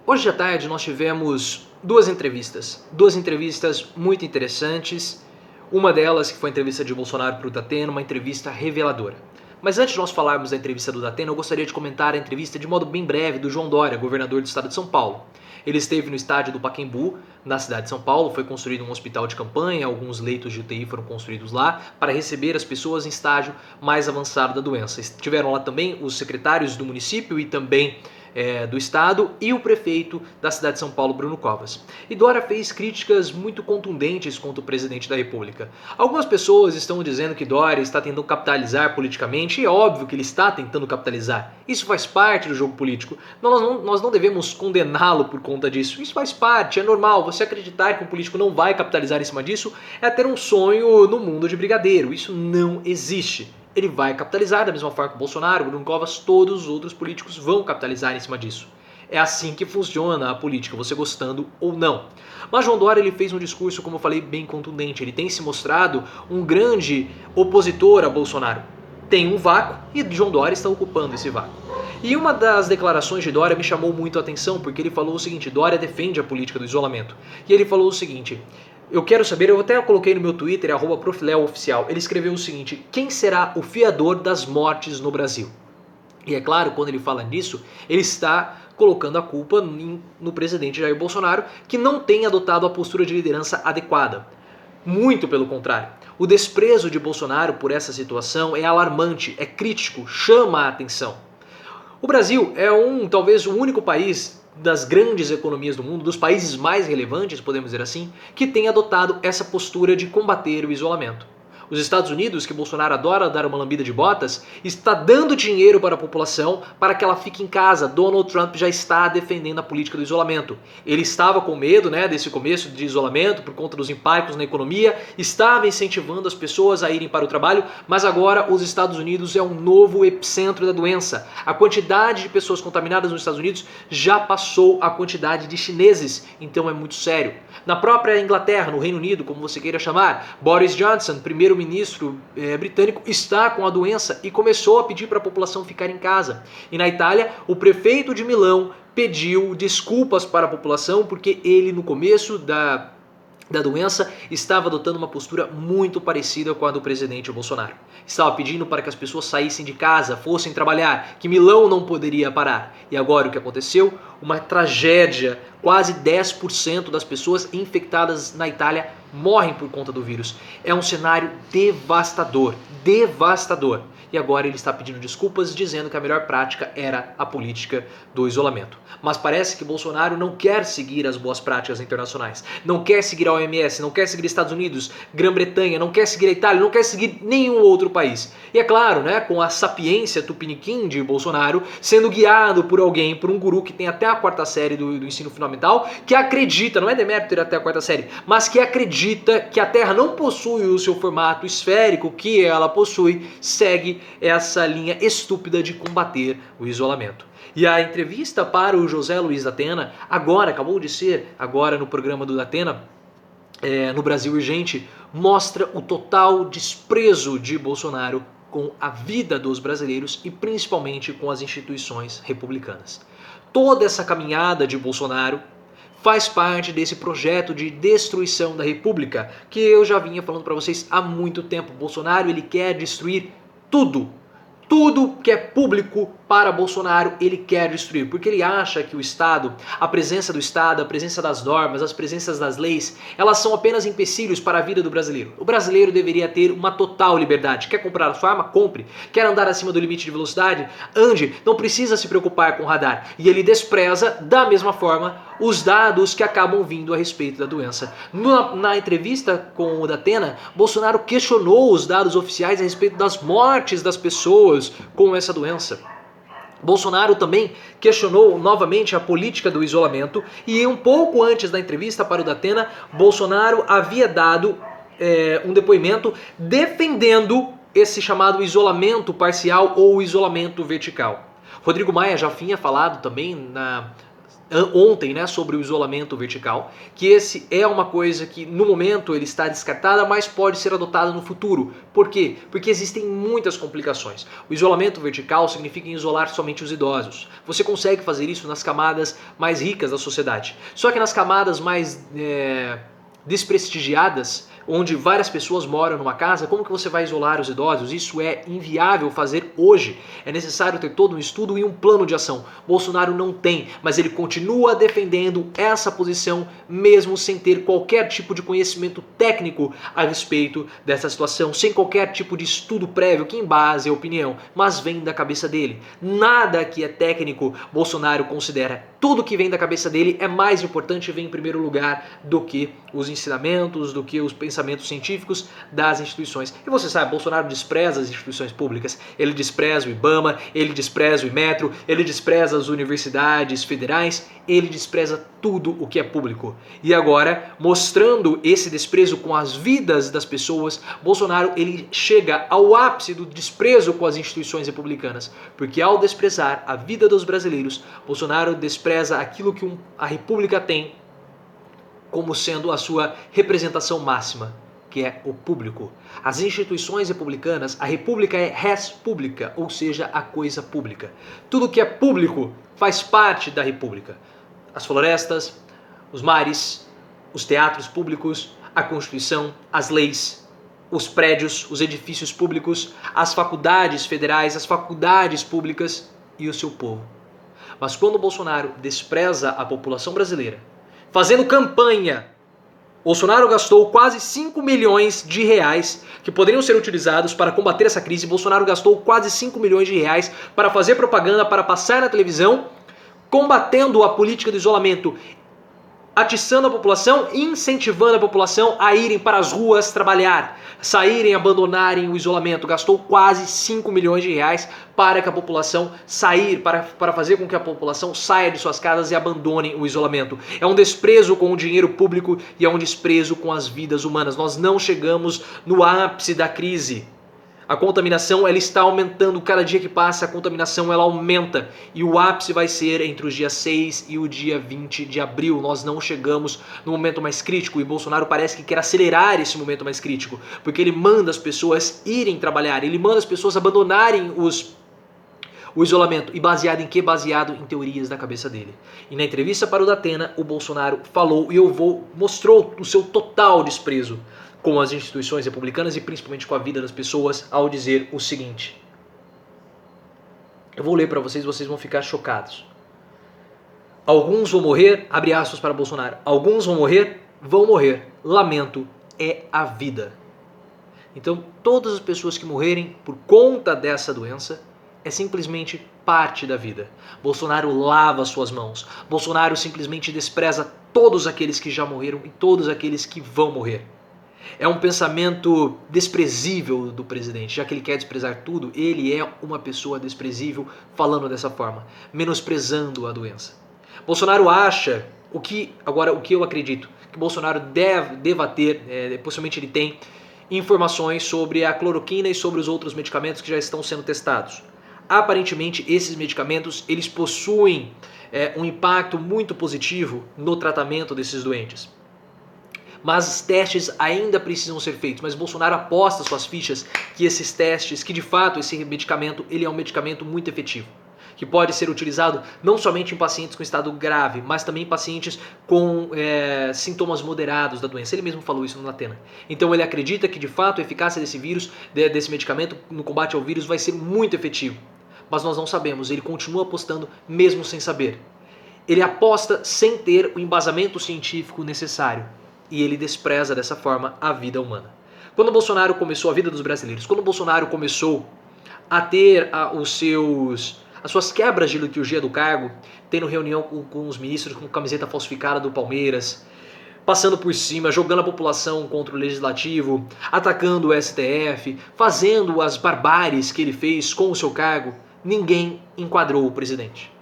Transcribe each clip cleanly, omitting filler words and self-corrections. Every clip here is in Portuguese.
Hoje à tarde nós tivemos duas entrevistas muito interessantes. Uma delas, que foi a entrevista de Bolsonaro para o Datena, uma entrevista reveladora. Mas antes de nós falarmos da entrevista do Datena, eu gostaria de comentar a entrevista de modo bem breve do João Dória, governador do estado de São Paulo. Ele esteve no estádio do Pacaembu, na cidade de São Paulo, foi construído um hospital de campanha, alguns leitos de UTI foram construídos lá para receber as pessoas em estágio mais avançado da doença. Estiveram lá também os secretários do município e também do estado e o prefeito da cidade de São Paulo, Bruno Covas. E Dória fez críticas muito contundentes contra o presidente da República. Algumas pessoas estão dizendo que Dória está tentando capitalizar politicamente, e é óbvio que ele está tentando capitalizar. Isso faz parte do jogo político. Nós não devemos condená-lo por conta disso. Isso faz parte, é normal. Você acreditar que um político não vai capitalizar em cima disso é ter um sonho no mundo de brigadeiro. Isso não existe. Ele vai capitalizar da mesma forma que o Bolsonaro, Bruno Covas, todos os outros políticos vão capitalizar em cima disso. É assim que funciona a política, você gostando ou não. Mas João Dória ele fez um discurso, como eu falei, bem contundente. Ele tem se mostrado um grande opositor a Bolsonaro. Tem um vácuo e João Dória está ocupando esse vácuo. E uma das declarações de Dória me chamou muito a atenção, porque ele falou o seguinte: Dória defende a política do isolamento. E ele falou o seguinte: eu quero saber, eu até coloquei no meu Twitter, @profleoficial, ele escreveu o seguinte: quem será o fiador das mortes no Brasil? E é claro, quando ele fala nisso, ele está colocando a culpa no presidente Jair Bolsonaro, que não tem adotado a postura de liderança adequada. Muito pelo contrário. O desprezo de Bolsonaro por essa situação é alarmante, é crítico, chama a atenção. O Brasil é talvez o único país das grandes economias do mundo, dos países mais relevantes, podemos dizer assim, que tem adotado essa postura de combater o isolamento. Os Estados Unidos, que Bolsonaro adora dar uma lambida de botas, está dando dinheiro para a população para que ela fique em casa. Donald Trump já está defendendo a política do isolamento. Ele estava com medo, desse começo de isolamento por conta dos impactos na economia, estava incentivando as pessoas a irem para o trabalho, mas agora os Estados Unidos é um novo epicentro da doença. A quantidade de pessoas contaminadas nos Estados Unidos já passou a quantidade de chineses, então é muito sério. Na própria Inglaterra, no Reino Unido, como você queira chamar, Boris Johnson, primeiro-ministro britânico, está com a doença e começou a pedir para a população ficar em casa. E na Itália, o prefeito de Milão pediu desculpas para a população porque ele, no começo da doença, estava adotando uma postura muito parecida com a do presidente Bolsonaro. Estava pedindo para que as pessoas saíssem de casa, fossem trabalhar, que Milão não poderia parar. E agora o que aconteceu? Uma tragédia. Quase 10% das pessoas infectadas na Itália morrem por conta do vírus. É um cenário devastador, devastador. E agora ele está pedindo desculpas, dizendo que a melhor prática era a política do isolamento. Mas parece que Bolsonaro não quer seguir as boas práticas internacionais. Não quer seguir a OMS, não quer seguir Estados Unidos, Grã-Bretanha, não quer seguir a Itália, não quer seguir nenhum outro país. E é claro, com a sapiência tupiniquim de Bolsonaro, sendo guiado por alguém, por um guru que tem até a 4ª série do ensino fundamental, que acredita, não é demérito ter até a 4ª série, mas que acredita que a Terra não possui o seu formato esférico que ela possui, segue essa linha estúpida de combater o isolamento. E a entrevista para o José Luiz Datena, acabou de ser, agora no programa do Datena, no Brasil Urgente, mostra o total desprezo de Bolsonaro com a vida dos brasileiros e principalmente com as instituições republicanas. Toda essa caminhada de Bolsonaro faz parte desse projeto de destruição da República que eu já vinha falando para vocês há muito tempo. Bolsonaro ele quer destruir tudo. Tudo que é público para Bolsonaro ele quer destruir, porque ele acha que o Estado, a presença do Estado, a presença das normas, as presenças das leis, elas são apenas empecilhos para a vida do brasileiro. O brasileiro deveria ter uma total liberdade. Quer comprar a sua arma? Compre. Quer andar acima do limite de velocidade? Ande. Não precisa se preocupar com o radar. E ele despreza, da mesma forma, os dados que acabam vindo a respeito da doença. Na entrevista com o Datena, Bolsonaro questionou os dados oficiais a respeito das mortes das pessoas com essa doença. Bolsonaro também questionou novamente a política do isolamento e um pouco antes da entrevista para o Datena, Bolsonaro havia dado um depoimento defendendo esse chamado isolamento parcial ou isolamento vertical. Rodrigo Maia já tinha falado também ontem, né, sobre o isolamento vertical, que esse é uma coisa que no momento ele está descartada, mas pode ser adotada no futuro. Por quê? Porque existem muitas complicações. O isolamento vertical significa isolar somente os idosos. Você consegue fazer isso nas camadas mais ricas da sociedade. Só que nas camadas mais desprestigiadas, onde várias pessoas moram numa casa, como que você vai isolar os idosos? Isso é inviável fazer hoje. É necessário ter todo um estudo e um plano de ação. Bolsonaro não tem, mas ele continua defendendo essa posição mesmo sem ter qualquer tipo de conhecimento técnico a respeito dessa situação, sem qualquer tipo de estudo prévio que embase a opinião, mas vem da cabeça dele. Nada que é técnico Bolsonaro considera. Tudo que vem da cabeça dele é mais importante e vem em primeiro lugar do que os ensinamentos, do que os pensamentos científicos das instituições. E você sabe, Bolsonaro despreza as instituições públicas, ele despreza o IBAMA, ele despreza o IMETRO, ele despreza as universidades federais, ele despreza tudo o que é público. E agora, mostrando esse desprezo com as vidas das pessoas, Bolsonaro ele chega ao ápice do desprezo com as instituições republicanas, porque ao desprezar a vida dos brasileiros, Bolsonaro despreza aquilo que a república tem como sendo a sua representação máxima, que é o público. As instituições republicanas, a república é res publica, ou seja, a coisa pública. Tudo que é público faz parte da república. As florestas, os mares, os teatros públicos, a Constituição, as leis, os prédios, os edifícios públicos, as faculdades federais, as faculdades públicas e o seu povo. Mas quando Bolsonaro despreza a população brasileira, fazendo campanha, Bolsonaro gastou quase 5 milhões de reais que poderiam ser utilizados para combater essa crise. Bolsonaro gastou quase 5 milhões de reais para fazer propaganda, para passar na televisão, combatendo a política do isolamento, atiçando a população e incentivando a população a irem para as ruas trabalhar, saírem, abandonarem o isolamento. Gastou quase 5 milhões de reais para que a população sair, para fazer com que a população saia de suas casas e abandone o isolamento. É um desprezo com o dinheiro público e é um desprezo com as vidas humanas. Nós não chegamos no ápice da crise. A contaminação ela está aumentando, cada dia que passa a contaminação ela aumenta e o ápice vai ser entre os dias 6 e o dia 20 de abril. Nós não chegamos no momento mais crítico e Bolsonaro parece que quer acelerar esse momento mais crítico, porque ele manda as pessoas irem trabalhar, ele manda as pessoas abandonarem o isolamento. E baseado em quê? Baseado em teorias da cabeça dele. E na entrevista para o Datena, o Bolsonaro falou e mostrou o seu total desprezo com as instituições republicanas e principalmente com a vida das pessoas ao dizer o seguinte. Eu vou ler para vocês vão ficar chocados. Alguns vão morrer, abre aspas para Bolsonaro, alguns vão morrer, lamento, é a vida. Então todas as pessoas que morrerem por conta dessa doença é simplesmente parte da vida. Bolsonaro lava suas mãos, Bolsonaro simplesmente despreza todos aqueles que já morreram e todos aqueles que vão morrer. É um pensamento desprezível do presidente, já que ele quer desprezar tudo, ele é uma pessoa desprezível falando dessa forma, menosprezando a doença. Bolsonaro acha, o que eu acredito, que Bolsonaro deva ter, possivelmente ele tem, informações sobre a cloroquina e sobre os outros medicamentos que já estão sendo testados. Aparentemente esses medicamentos eles possuem um impacto muito positivo no tratamento desses doentes. Mas os testes ainda precisam ser feitos. Mas Bolsonaro aposta suas fichas que esses testes, que de fato esse medicamento ele é um medicamento muito efetivo, que pode ser utilizado não somente em pacientes com estado grave, mas também em pacientes com sintomas moderados da doença. Ele mesmo falou isso no Datena. Então ele acredita que de fato a eficácia desse vírus, desse medicamento no combate ao vírus vai ser muito efetivo. Mas nós não sabemos, ele continua apostando mesmo sem saber. Ele aposta sem ter o embasamento científico necessário. E ele despreza dessa forma a vida humana. Quando Bolsonaro começou a vida dos brasileiros, quando Bolsonaro começou a ter as suas quebras de liturgia do cargo, tendo reunião com os ministros com camiseta falsificada do Palmeiras, passando por cima, jogando a população contra o legislativo, atacando o STF, fazendo as barbáries que ele fez com o seu cargo, ninguém enquadrou o presidente.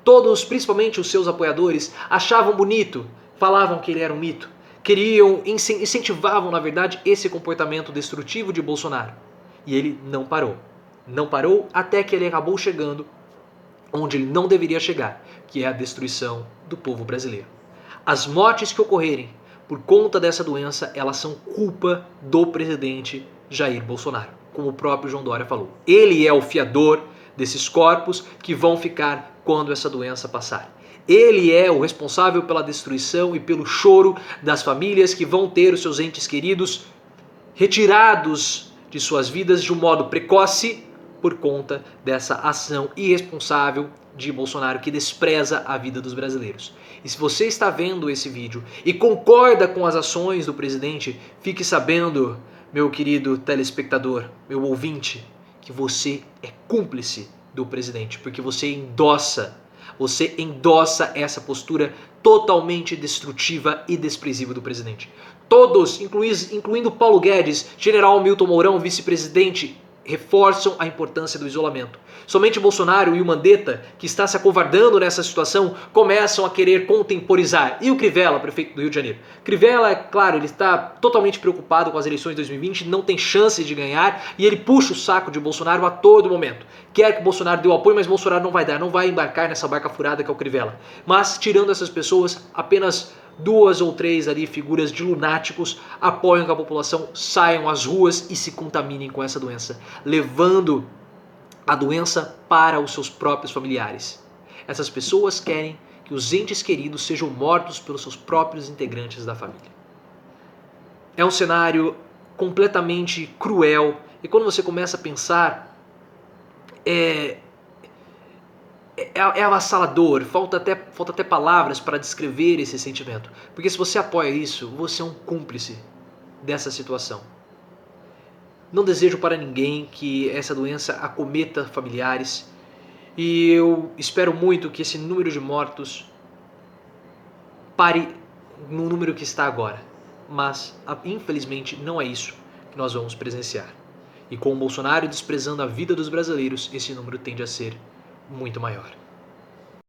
Todos, principalmente os seus apoiadores, achavam bonito, falavam que ele era um mito. Incentivavam, na verdade, esse comportamento destrutivo de Bolsonaro. E ele não parou. Não parou até que ele acabou chegando onde ele não deveria chegar, que é a destruição do povo brasileiro. As mortes que ocorrerem por conta dessa doença, elas são culpa do presidente Jair Bolsonaro, como o próprio João Dória falou. Ele é o fiador desses corpos que vão ficar quando essa doença passar. Ele é o responsável pela destruição e pelo choro das famílias que vão ter os seus entes queridos retirados de suas vidas de um modo precoce por conta dessa ação irresponsável de Bolsonaro que despreza a vida dos brasileiros. E se você está vendo esse vídeo e concorda com as ações do presidente, fique sabendo, meu querido telespectador, meu ouvinte, que você é cúmplice do presidente, porque você endossa essa postura totalmente destrutiva e desprezível do presidente. Todos, incluindo Paulo Guedes, General Milton Mourão, vice-presidente, reforçam a importância do isolamento. Somente Bolsonaro e o Mandetta, que está se acovardando nessa situação, começam a querer contemporizar. E o Crivella, prefeito do Rio de Janeiro? Crivella, é claro, ele está totalmente preocupado com as eleições de 2020, não tem chance de ganhar e ele puxa o saco de Bolsonaro a todo momento. Quer que Bolsonaro dê o apoio, mas Bolsonaro não vai dar, não vai embarcar nessa barca furada que é o Crivella. Mas, tirando essas pessoas, apenas 2 ou 3 ali figuras de lunáticos apoiam que a população saiam às ruas e se contaminem com essa doença, levando a doença para os seus próprios familiares. Essas pessoas querem que os entes queridos sejam mortos pelos seus próprios integrantes da família. É um cenário completamente cruel e quando você começa a pensar, é avassalador, falta até palavras para descrever esse sentimento. Porque se você apoia isso, você é um cúmplice dessa situação. Não desejo para ninguém que essa doença acometa familiares e eu espero muito que esse número de mortos pare no número que está agora. Mas, infelizmente, não é isso que nós vamos presenciar. E com o Bolsonaro desprezando a vida dos brasileiros, esse número tende a ser muito maior.